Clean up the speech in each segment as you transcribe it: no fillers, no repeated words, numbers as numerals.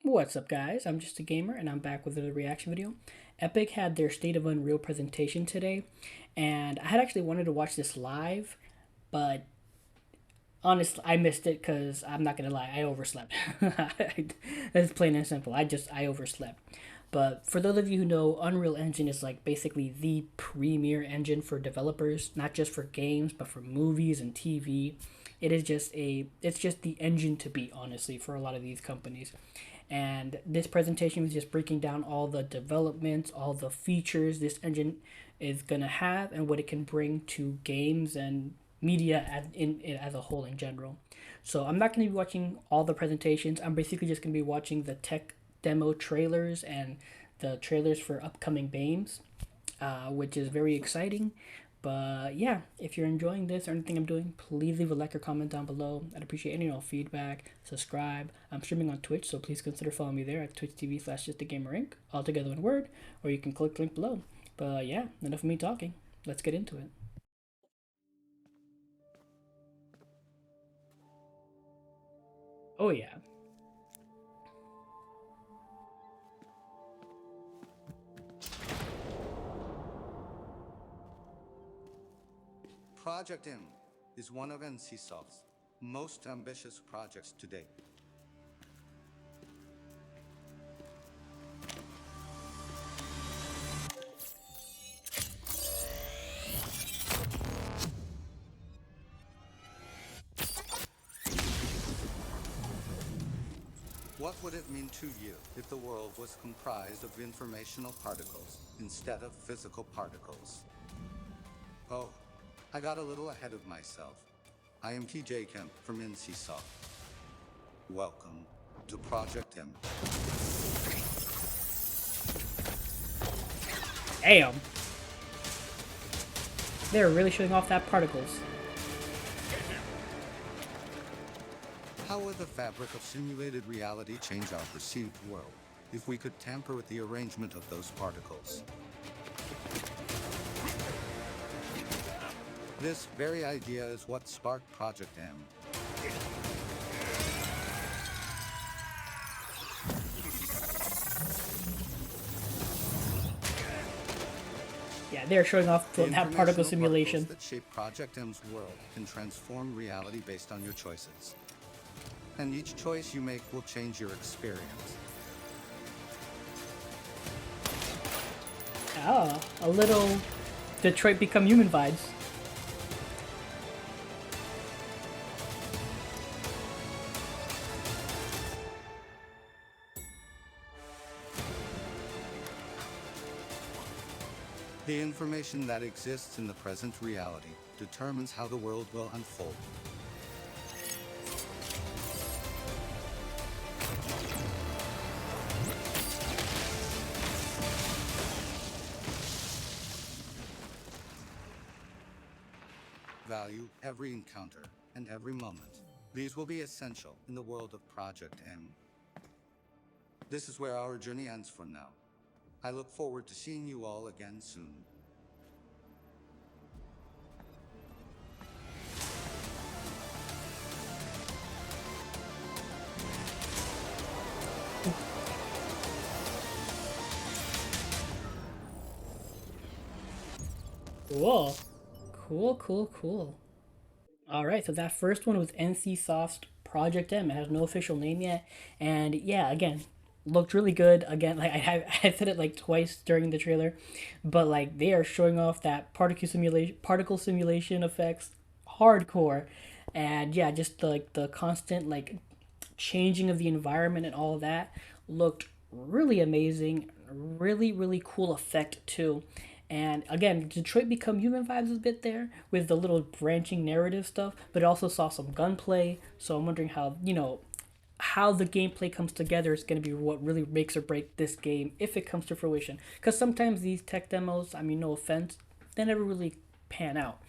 What's up, guys? I'm just a gamer, and I'm back with another reaction video. Epic had their State of Unreal presentation today, and I had actually wanted to watch this live, but honestly, I missed it because I'm not gonna lie, I overslept. That's plain and simple. I overslept. But for those of you who know, Unreal Engine is like basically the premier engine for developers, not just for games, but for movies and TV. It's just the engine to beat, honestly, for a lot of these companies. And this presentation was just breaking down all the developments, all the features this engine is gonna have, and what it can bring to games and media as a whole in general. So I'm not going to be watching all the presentations. I'm basically just going to be watching the tech demo trailers and the trailers for upcoming games, which is very exciting. But yeah, if you're enjoying this or anything I'm doing, please leave a like or comment down below. I'd appreciate any feedback. Subscribe. I'm streaming on Twitch, so please consider following me there at twitch.tv/justagamer Inc. All together in word, or you can click the link below. But yeah, enough of me talking. Let's get into it. Oh yeah. Project M is one of NCSoft's most ambitious projects to date. What would it mean to you if the world was comprised of informational particles instead of physical particles? Oh, I got a little ahead of myself. I am TJ Kemp from NCSoft. Welcome to Project M. Damn. They're really showing off that particles. How would the fabric of simulated reality change our perceived world if we could tamper with the arrangement of those particles? This very idea is what sparked Project M. Yeah, they're showing off The that particle informational simulation. particles that shape Project M's world can transform reality based on your choices. And each choice you make will change your experience. Ah, a little Detroit Become Human vibes. The information that exists in the present reality determines how the world will unfold. Value every encounter and every moment. These will be essential in the world of Project M. This is where our journey ends for now. I look forward to seeing you all again soon. Cool. Cool, cool, cool. Alright, so that first one was NCSoft's Project M. It has no official name yet. And yeah, again, looked really good. Again, like I said it like twice during the trailer, but like they are showing off that particle simulation effects hardcore. And yeah, just like the constant like changing of the environment and all of that looked really amazing. Really cool effect too. And again, Detroit Become Human vibes is a bit there with the little branching narrative stuff, but it also saw some gunplay. So I'm wondering how, how the gameplay comes together is going to be what really makes or break this game if it comes to fruition. Because sometimes these tech demos, I mean, no offense, they never really pan out.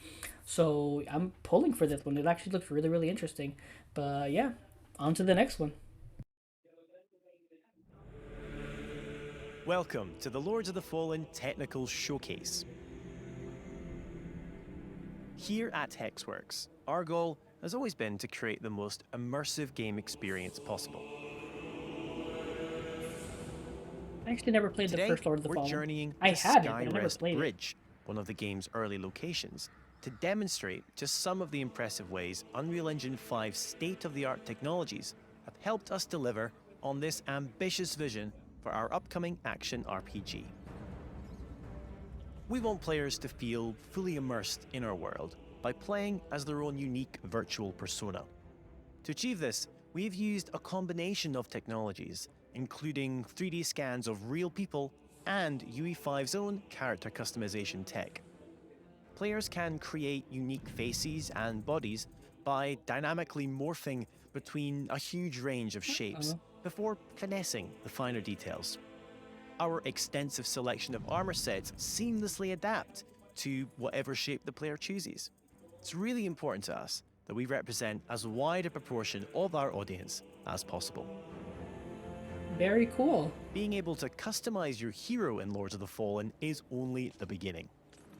So I'm pulling for this one. It actually looks really interesting. But yeah, on to the next one. Welcome to the Lords of the Fallen Technical Showcase. Here at Hexworks, our goal has always been to create the most immersive game experience possible. I actually never played the Today, first Lord of the we're Fallen. journeying I to had it, but I never Skyrest played it. Bridge, one of the game's early locations, to demonstrate just some of the impressive ways Unreal Engine 5's state-of-the-art technologies have helped us deliver on this ambitious vision for our upcoming action RPG. We want players to feel fully immersed in our world by playing as their own unique virtual persona. To achieve this, we've used a combination of technologies, including 3D scans of real people and UE5's own character customization tech. Players can create unique faces and bodies by dynamically morphing between a huge range of shapes before finessing the finer details. Our extensive selection of armor sets seamlessly adapt to whatever shape the player chooses. It's really important to us that we represent as wide a proportion of our audience as possible. Very cool. Being able to customize your hero in Lords of the Fallen is only the beginning.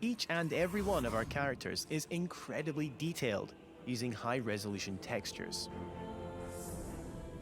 Each and every one of our characters is incredibly detailed, using high-resolution textures.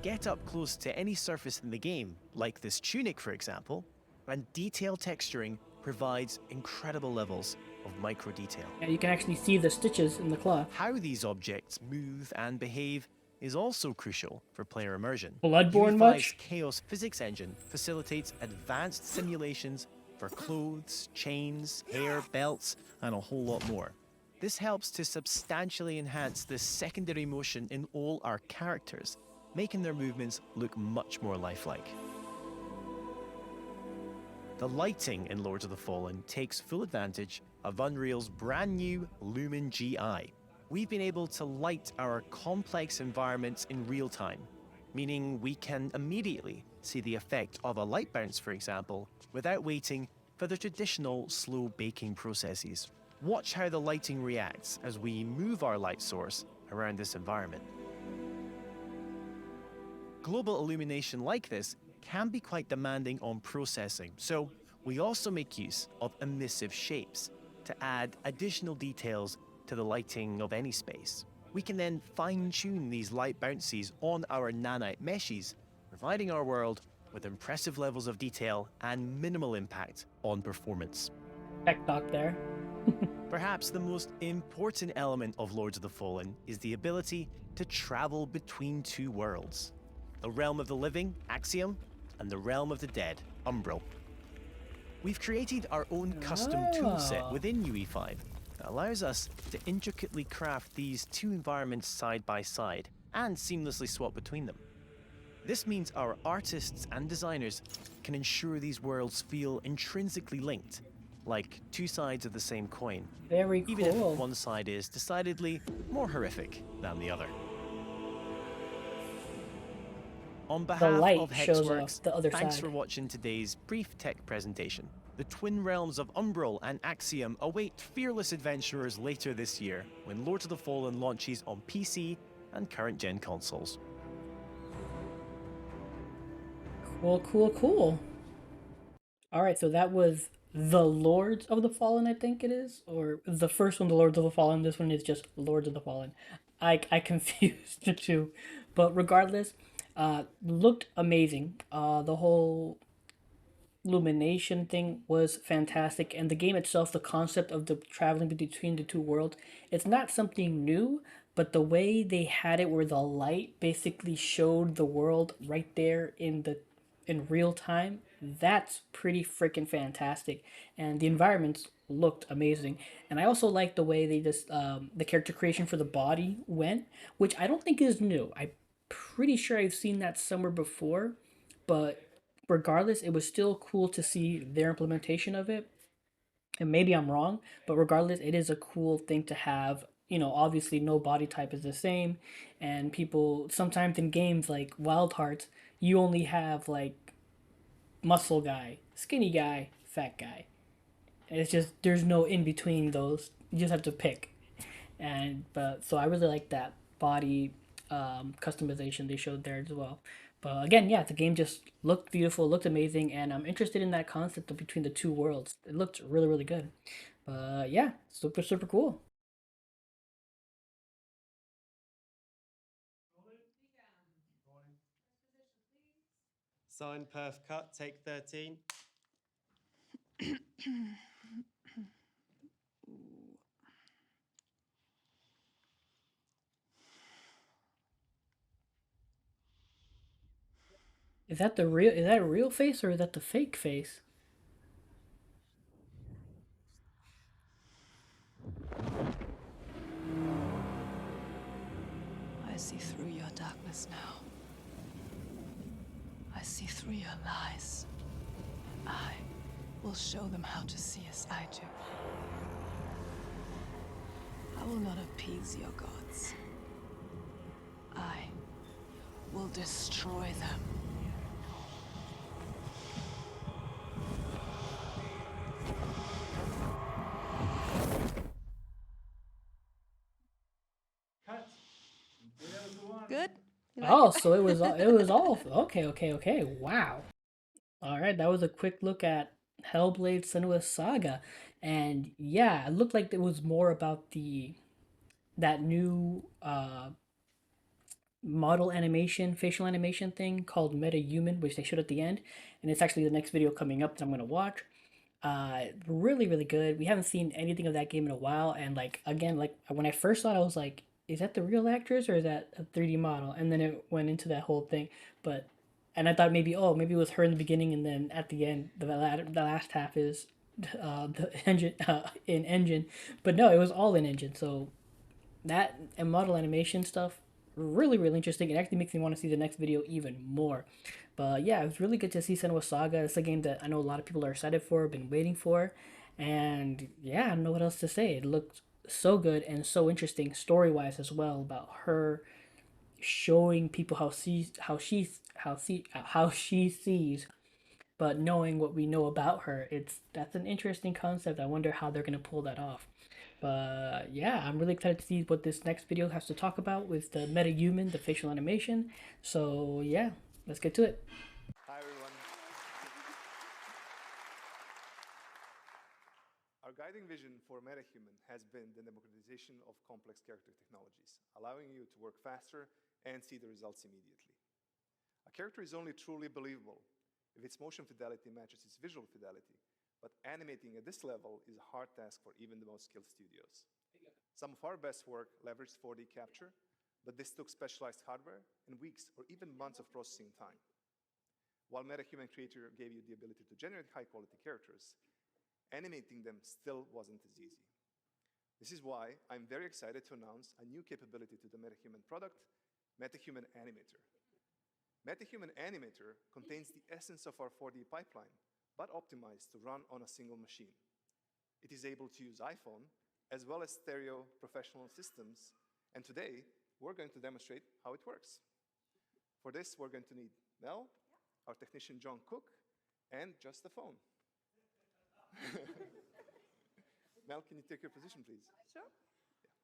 Get up close to any surface in the game, like this tunic for example, and detail texturing provides incredible levels of micro-detail. Yeah, you can actually see the stitches in the cloth. How these objects move and behave is also crucial for player immersion. Bloodborne UE5's much? Chaos Physics engine facilitates advanced simulations for clothes, chains, hair, belts, and a whole lot more. This helps to substantially enhance the secondary motion in all our characters, making their movements look much more lifelike. The lighting in Lords of the Fallen takes full advantage of Unreal's brand new Lumen GI. We've been able to light our complex environments in real time, meaning we can immediately see the effect of a light bounce, for example, without waiting for the traditional slow baking processes. Watch how the lighting reacts as we move our light source around this environment. Global illumination like this can be quite demanding on processing, so we also make use of emissive shapes to add additional details to the lighting of any space. We can then fine-tune these light bounces on our nanite meshes, providing our world with impressive levels of detail and minimal impact on performance. Tech talk there. Perhaps the most important element of Lords of the Fallen is the ability to travel between two worlds. The realm of the living, Axiom, and the realm of the dead, Umbral. We've created our own custom toolset within UE5 that allows us to intricately craft these two environments side by side and seamlessly swap between them. This means our artists and designers can ensure these worlds feel intrinsically linked, like two sides of the same coin, Very cool. even if one side is decidedly more horrific than the other. On behalf light of shows Hexworks, the other thanks side. for watching today's brief tech presentation. The twin realms of Umbral and Axiom await fearless adventurers later this year when Lords of the Fallen launches on PC and current-gen consoles. Cool. Alright, so that was The Lords of the Fallen, I think it is. Or the first one, The Lords of the Fallen. This one is just Lords of the Fallen. I confused the two. But regardless, looked amazing. The whole illumination thing was fantastic, and the game itself, the concept of the traveling between the two worlds, it's not something new, but the way they had it where the light basically showed the world right there in real time, that's pretty freaking fantastic. And the environments looked amazing. And I also like the way they just the character creation for the body went, which I don't think is new. I'm pretty sure I've seen that somewhere before, but regardless, it was still cool to see their implementation of it. And maybe I'm wrong, but regardless, it is a cool thing to have. Obviously, no body type is the same, and people sometimes in games like Wild Hearts, you only have like muscle guy, skinny guy, fat guy. And it's just there's no in between those. You just have to pick. And but so I really like that body customization they showed there as well. But again, yeah, the game just looked beautiful, looked amazing, and I'm interested in that concept of between the two worlds. It looked really good. But yeah, super cool. Sign, perf, cut, take 13. Is that the real? Is that a real face or is that the fake face? I see through your darkness now. I see through your lies. I will show them how to see as I do. I will not appease your gods. I will destroy them. Good? You like Oh, it? so it was all okay. Wow. All right, that was a quick look at Hellblade: Senua's Saga, and yeah, it looked like it was more about the that new model animation, facial animation thing called MetaHuman, which they showed at the end, and it's actually the next video coming up that I'm gonna watch. Really, really good. We haven't seen anything of that game in a while, and like again, like when I first saw it, I was like, "Is that the real actress or is that a 3D model?" And then it went into that whole thing, but and I thought maybe maybe it was her in the beginning, and then at the end, the last half is the engine in engine, but no, it was all in engine. So that and model animation stuff really, really interesting. It actually makes me want to see the next video even more. But yeah, it was really good to see Senua Saga. It's a game that I know a lot of people are excited for, been waiting for, and yeah, I don't know what else to say. It looked so good and so interesting story wise as well, about her showing people how she sees, but knowing what we know about her. That's an interesting concept. I wonder how they're gonna pull that off. But yeah, I'm really excited to see what this next video has to talk about with the MetaHuman, the facial animation. So yeah, let's get to it. Hi, everyone. Our guiding vision for MetaHuman has been the democratization of complex character technologies, allowing you to work faster and see the results immediately. A character is only truly believable if its motion fidelity matches its visual fidelity, but animating at this level is a hard task for even the most skilled studios. Some of our best work leveraged 4D capture, but this took specialized hardware and weeks or even months of processing time. While MetaHuman Creator gave you the ability to generate high-quality characters, animating them still wasn't as easy. This is why I'm very excited to announce a new capability to the MetaHuman product, MetaHuman Animator. MetaHuman Animator contains the essence of our 4D pipeline, but optimized to run on a single machine. It is able to use iPhone, as well as stereo professional systems, and today, we're going to demonstrate how it works. For this, we're going to need Mel, our technician John Cook, and just a phone. Mel, can you take your position, please? Sure.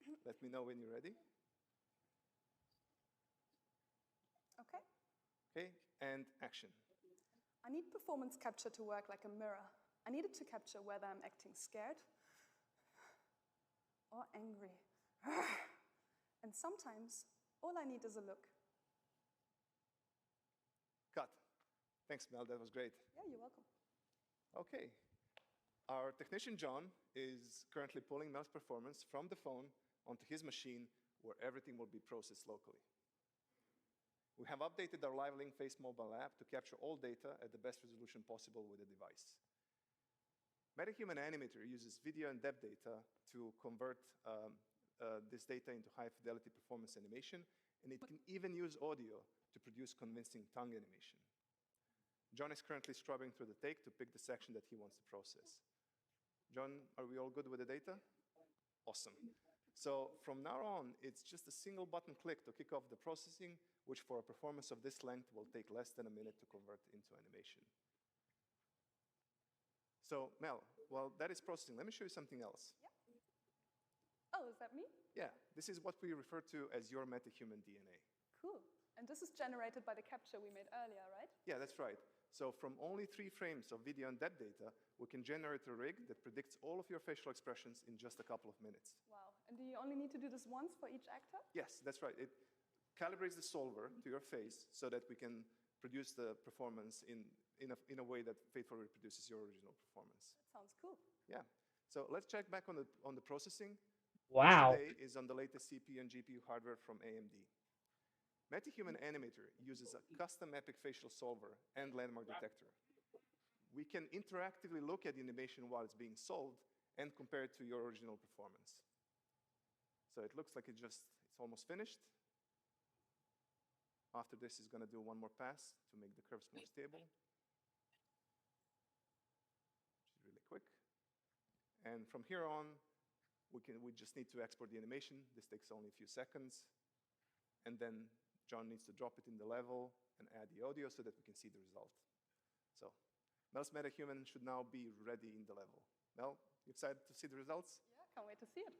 Yeah. Let me know when you're ready. Okay. Okay, and action. I need performance capture to work like a mirror. I need it to capture whether I'm acting scared or angry. And sometimes, all I need is a look. Cut. Thanks, Mel, that was great. Yeah, you're welcome. Okay. Our technician, John, is currently pulling Mel's performance from the phone onto his machine, where everything will be processed locally. We have updated our Live Link Face mobile app to capture all data at the best resolution possible with the device. MetaHuman Animator uses video and depth data to convert this data into high-fidelity performance animation, and it can even use audio to produce convincing tongue animation. John is currently scrubbing through the take to pick the section that he wants to process. John, are we all good with the data? Awesome. So from now on, it's just a single button click to kick off the processing, which for a performance of this length will take less than a minute to convert into animation. So Mel, while that is processing, let me show you something else. Yeah. Oh, is that me? Yeah, this is what we refer to as your MetaHuman DNA. Cool. And this is generated by the capture we made earlier, right? Yeah, that's right. So from only 3 frames of video and depth data, we can generate a rig that predicts all of your facial expressions in just a couple of minutes. Wow. And do you only need to do this once for each actor? Yes, that's right. It calibrates the solver to your face so that we can produce the performance in a way that faithfully reproduces your original performance. That sounds cool. Yeah. So let's check back on the processing. Wow. Today is on the latest CPU and GPU hardware from AMD. MetaHuman Animator uses a custom Epic facial solver and landmark detector. We can interactively look at the animation while it's being solved and compare it to your original performance. So it looks like it's almost finished. After this, it's going to do one more pass to make the curves more stable, which is really quick. And from here on, we just need to export the animation. This takes only a few seconds. And then John needs to drop it in the level and add the audio so that we can see the result. So Mel's MetaHuman should now be ready in the level. Mel, you excited to see the results? Yeah, can't wait to see it.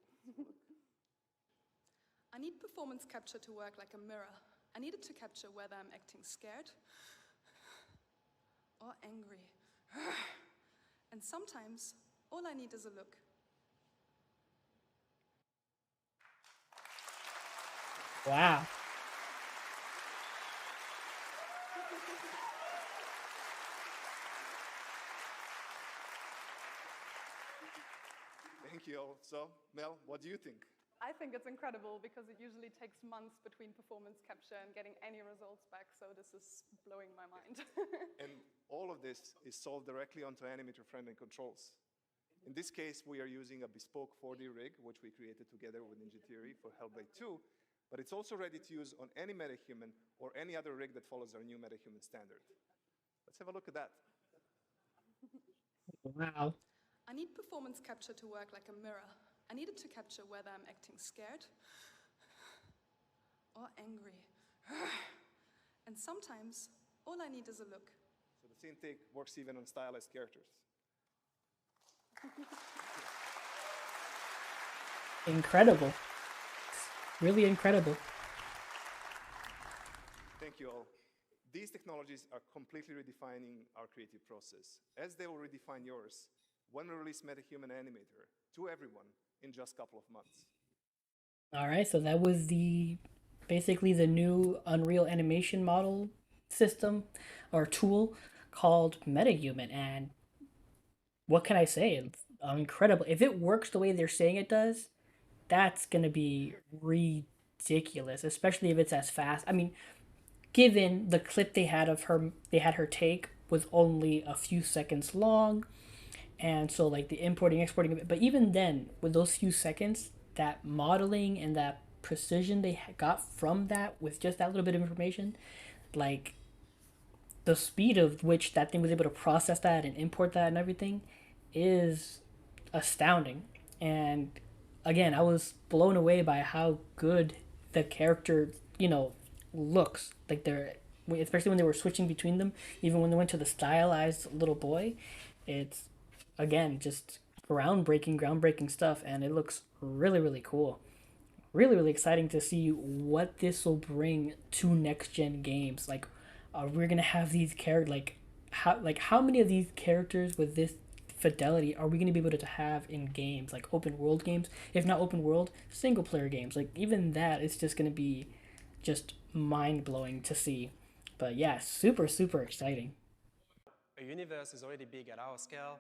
I need performance capture to work like a mirror. I need it to capture whether I'm acting scared or angry. And sometimes, all I need is a look. Wow. Thank you all. So, Mel, what do you think? I think it's incredible because it usually takes months between performance capture and getting any results back, so this is blowing my mind. And all of this is solved directly onto animator-friendly controls. In this case, we are using a bespoke 4D rig, which we created together with Ninja Theory for Hellblade 2, but it's also ready to use on any MetaHuman or any other rig that follows our new MetaHuman standard. Let's have a look at that. Wow. I need performance capture to work like a mirror. I need it to capture whether I'm acting scared or angry. And sometimes, all I need is a look. So the scene take works even on stylized characters. Incredible. Really incredible. Thank you all. These technologies are completely redefining our creative process, as they will redefine yours when we release MetaHuman Animator to everyone in just a couple of months. All right, so that was basically the new Unreal animation model system or tool called MetaHuman, and what can I say? It's incredible. If it works the way they're saying it does, that's gonna be ridiculous, especially if it's as fast. I mean, given the clip they had of her, they had her take was only a few seconds long, and so like the importing, exporting of it. But even then, with those few seconds, that modeling and that precision they got from that with just that little bit of information, like the speed of which that thing was able to process that and import that and everything is astounding. And again, I was blown away by how good the character, looks. Like especially when they were switching between them, even when they went to the stylized little boy, it's again just groundbreaking stuff, and it looks really, really cool. Really, really exciting to see what this will bring to next gen games. Like, we're gonna have these how many of these characters with this fidelity are we going to be able to have in games, like open world games? If not open world, single player games, like even that is just going to be just mind blowing to see. But yeah, super exciting. A universe is already big at our scale,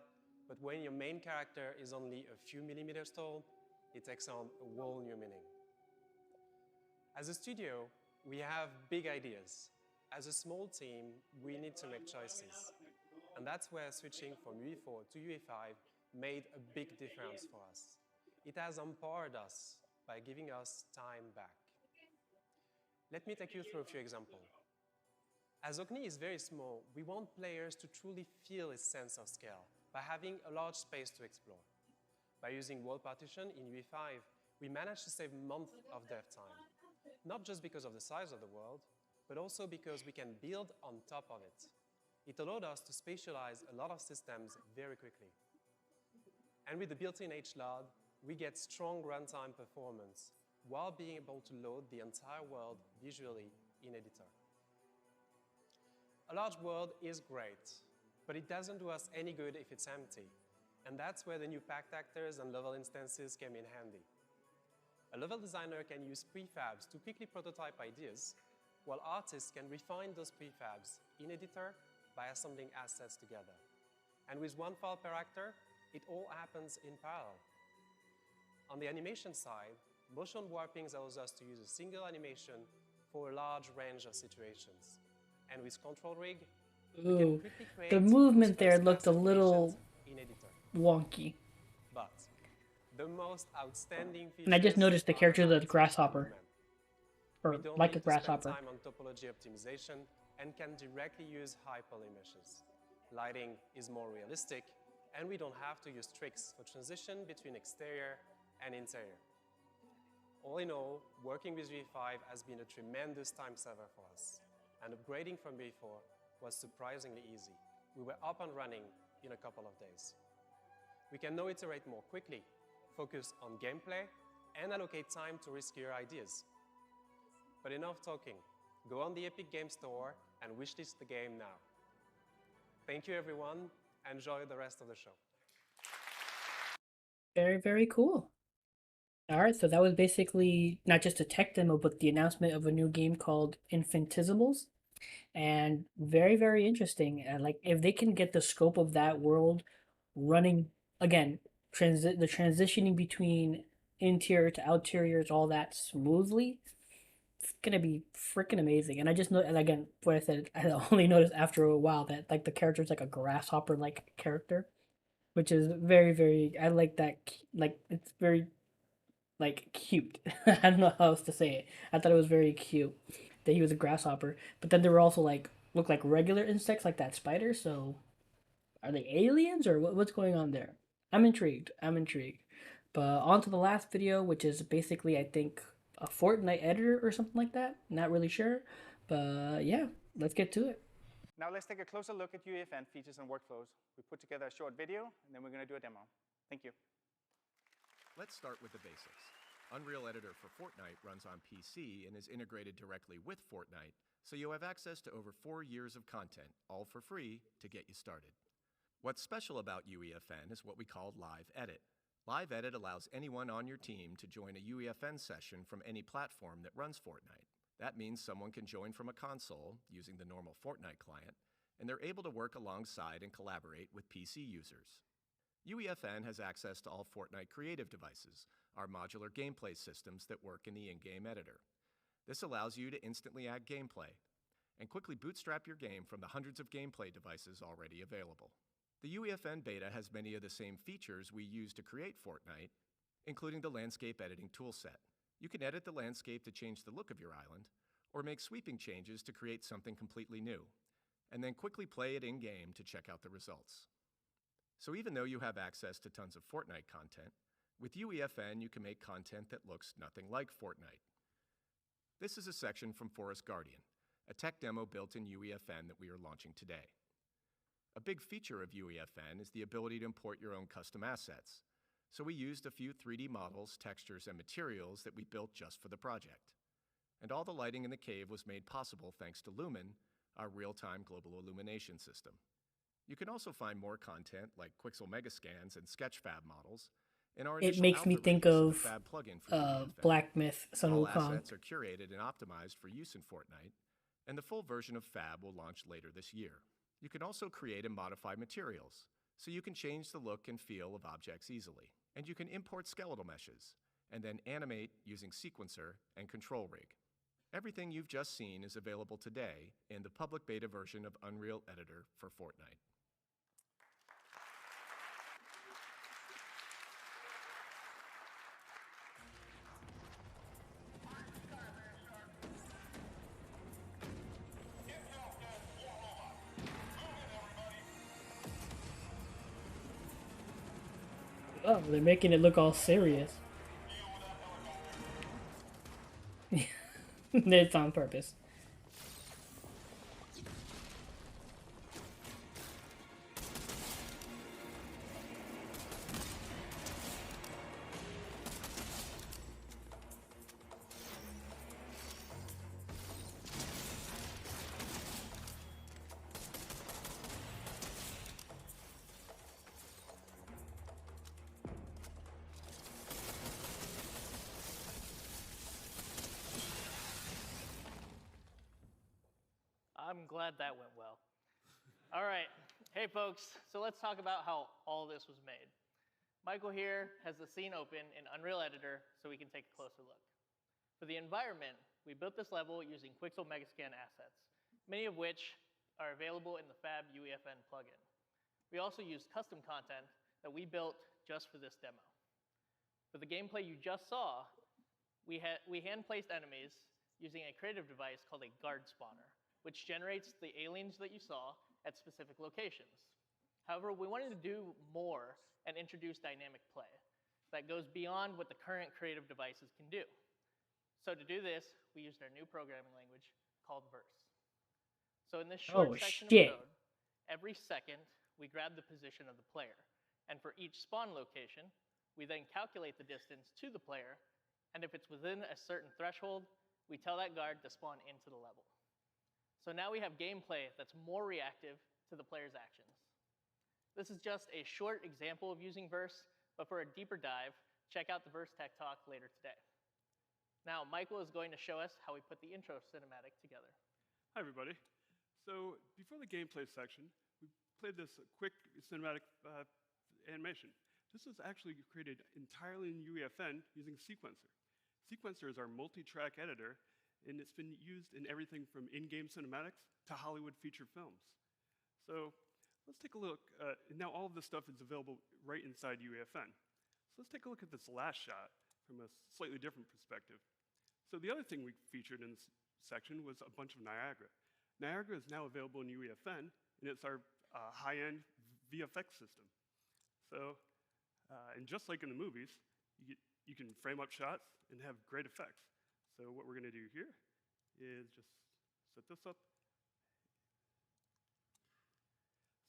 but when your main character is only a few millimeters tall, it takes on a whole new meaning. As a studio, we have big ideas. As a small team, we need to make choices. And that's where switching from UE4 to UE5 made a big difference for us. It has empowered us by giving us time back. Let me take you through a few examples. As Ogni is very small, we want players to truly feel its sense of scale by having a large space to explore. By using world partition in UE5, we managed to save months of dev time, not just because of the size of the world, but also because we can build on top of it. It allowed us to spatialize a lot of systems very quickly. And with the built-in HLOD, we get strong runtime performance while being able to load the entire world visually in Editor. A large world is great, but it doesn't do us any good if it's empty. And that's where the new packed actors and level instances came in handy. A level designer can use prefabs to quickly prototype ideas, while artists can refine those prefabs in Editor by assembling assets together. And with one file per actor, it all happens in parallel. On the animation side, motion warping allows us to use a single animation for a large range of situations. And with Control Rig, we can Ooh, quickly create the movement there first-class looked a little animations in Editor. wonky. But the most outstanding features And I just noticed the are character is a light grasshopper, movement. or We don't like need a to spend grasshopper. time on topology optimization and can directly use high poly meshes. Lighting is more realistic, and we don't have to use tricks for transition between exterior and interior. All in all, working with UE5 has been a tremendous time saver for us, and upgrading from UE4 was surprisingly easy. We were up and running in a couple of days. We can now iterate more quickly, focus on gameplay, and allocate time to riskier ideas. But enough talking. Go on the Epic Games Store and wishlist the game now. Thank you, everyone. Enjoy the rest of the show. Very, very cool. All right, so that was basically not just a tech demo, but the announcement of a new game called Infinitesimals, and very, very interesting. And like, if they can get the scope of that world running again, the transitioning between interior to outeriors, all that smoothly, it's gonna be freaking amazing. And I just know, and again, what I said, I only noticed after a while that like the character is like a grasshopper like character, which is very, very. I like that. Like, it's very like cute. I don't know how else to say it. I thought it was very cute that he was a grasshopper. But then there were also like look like regular insects like that spider. So are they aliens or what's going on there? I'm intrigued. I'm intrigued. But on to the last video, which is basically I think a Fortnite editor or something like that. Not really sure. But yeah, let's get to it. Now let's take a closer look at UEFN features and workflows. We put together a short video, and then we're going to do a demo. Thank you. Let's start with the basics. Unreal Editor for Fortnite runs on PC and is integrated directly with Fortnite, so you have access to over 4 years of content, all for free, to get you started. What's special about UEFN is what we call Live Edit. Live Edit allows anyone on your team to join a UEFN session from any platform that runs Fortnite. That means someone can join from a console using the normal Fortnite client, and they're able to work alongside and collaborate with PC users. UEFN has access to all Fortnite creative devices, our modular gameplay systems that work in the in-game editor. This allows you to instantly add gameplay and quickly bootstrap your game from the hundreds of gameplay devices already available. The UEFN beta has many of the same features we use to create Fortnite, including the landscape editing toolset. You can edit the landscape to change the look of your island, or make sweeping changes to create something completely new, and then quickly play it in-game to check out the results. So even though you have access to tons of Fortnite content, with UEFN you can make content that looks nothing like Fortnite. This is a section from Forest Guardian, a tech demo built in UEFN that we are launching today. A big feature of UEFN is the ability to import your own custom assets. So we used a few 3D models, textures, and materials that we built just for the project. And all the lighting in the cave was made possible thanks to Lumen, our real-time global illumination system. You can also find more content like Quixel Megascans and Sketchfab models in our It initial makes me alpha think release of the Fab plugin for UEFN. Black Myth, Sun All Wukong. assets are curated and optimized for use in Fortnite, and the full version of Fab will launch later this year. You can also create and modify materials, so you can change the look and feel of objects easily. And you can import skeletal meshes, and then animate using Sequencer and Control Rig. Everything you've just seen is available today in the public beta version of Unreal Editor for Fortnite. Oh, they're making it look all serious. It's on purpose. glad that went well. All right, hey folks, so let's talk about how all this was made. Michael here has the scene open in Unreal Editor so we can take a closer look. For the environment, we built this level using Quixel Megascan assets, many of which are available in the Fab UEFN plugin. We also used custom content that we built just for this demo. For the gameplay you just saw, we hand-placed enemies using a creative device called a guard spawner, which generates the aliens that you saw at specific locations. However, we wanted to do more and introduce dynamic play that goes beyond what the current creative devices can do. So to do this, we used our new programming language called Verse. So in this short section of code, every second, we grab the position of the player. And for each spawn location, we then calculate the distance to the player, and if it's within a certain threshold, we tell that guard to spawn into the level. So now we have gameplay that's more reactive to the player's actions. This is just a short example of using Verse, but for a deeper dive, check out the Verse Tech Talk later today. Now, Michael is going to show us how we put the intro cinematic together. Hi, everybody. So before the gameplay section, we played this quick cinematic animation. This was actually created entirely in UEFN using Sequencer. Sequencer is our multi-track editor, and it's been used in everything from in-game cinematics to Hollywood feature films. So let's take a look. Now all of this stuff is available right inside UEFN. So let's take a look at this last shot from a slightly different perspective. So the other thing we featured in this section was a bunch of Niagara. Niagara is now available in UEFN, and it's our high-end VFX system. So, and just like in the movies, you can frame up shots and have great effects. So what we're going to do here is just set this up.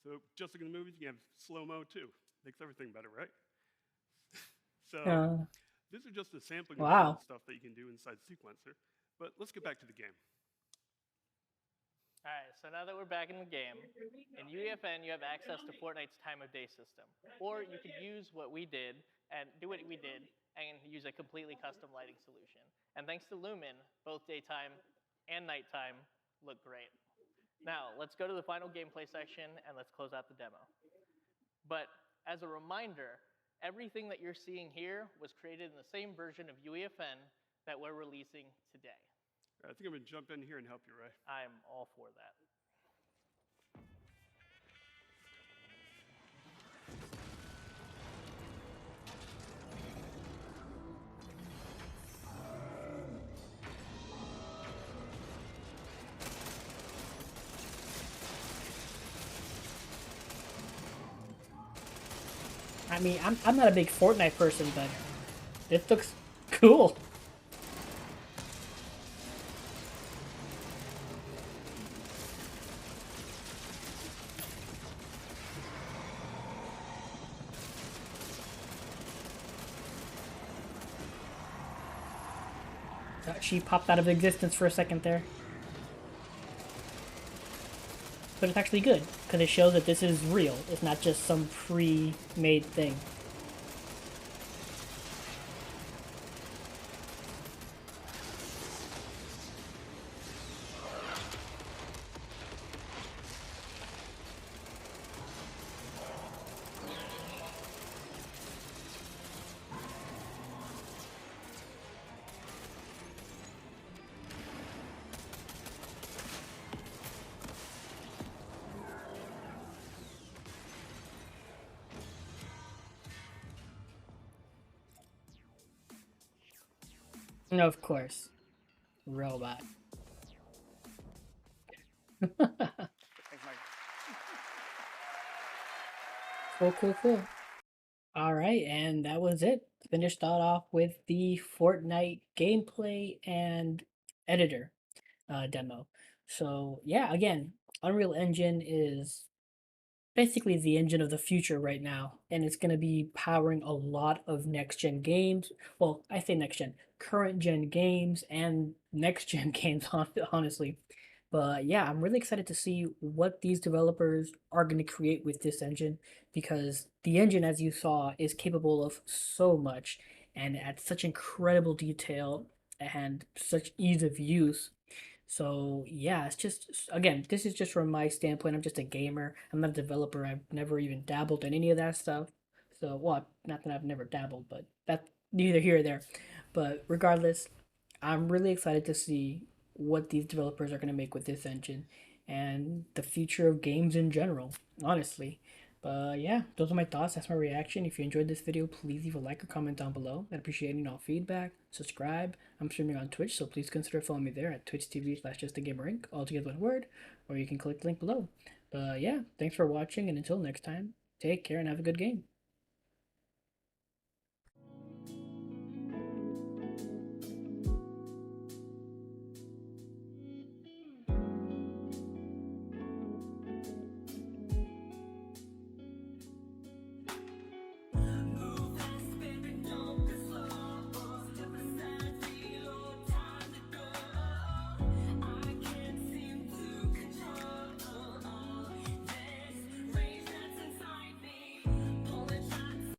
So just like in the movies, you can have slow-mo too. Makes everything better, right? So these are just a sampling of stuff that you can do inside Sequencer. But let's get back to the game. All right, so now that we're back in the game, in UEFN, you have access to Fortnite's time of day system. Or you could use what we did and do what we did and use a completely custom lighting solution. And thanks to Lumen, both daytime and nighttime look great. Now, let's go to the final gameplay section and let's close out the demo. But as a reminder, everything that you're seeing here was created in the same version of UEFN that we're releasing today. I think I'm going to jump in here and help you, Ray. I'm all for that. I mean, I'm not a big Fortnite person, but this looks cool. She popped out of existence for a second there. But it's actually good, because it shows that this is real. It's not just some pre-made thing. Of course. Robot. Thanks, Mike. Cool. Alright, and that was it. Finished off with the Fortnite gameplay and editor demo. So yeah, again, Unreal Engine is basically the engine of the future right now, and it's going to be powering a lot of next-gen games. Well, I say next-gen, current-gen games and next-gen games, honestly. But yeah, I'm really excited to see what these developers are going to create with this engine, because the engine, as you saw, is capable of so much and at such incredible detail and such ease of use. So yeah, it's just, again, this is just from my standpoint. I'm just a gamer. I'm not a developer. I've never even dabbled in any of that stuff. So, well, not that I've never dabbled, but that's neither here or there. But regardless, I'm really excited to see what these developers are going to make with this engine and the future of games in general, honestly. But yeah, those are my thoughts. That's my reaction. If you enjoyed this video, please leave a like or comment down below. I'd appreciate all feedback. Subscribe. I'm streaming on Twitch, so please consider following me there at twitch.tv/justagamerink, all together one word, or you can click the link below. But yeah, thanks for watching, and until next time, take care and have a good game.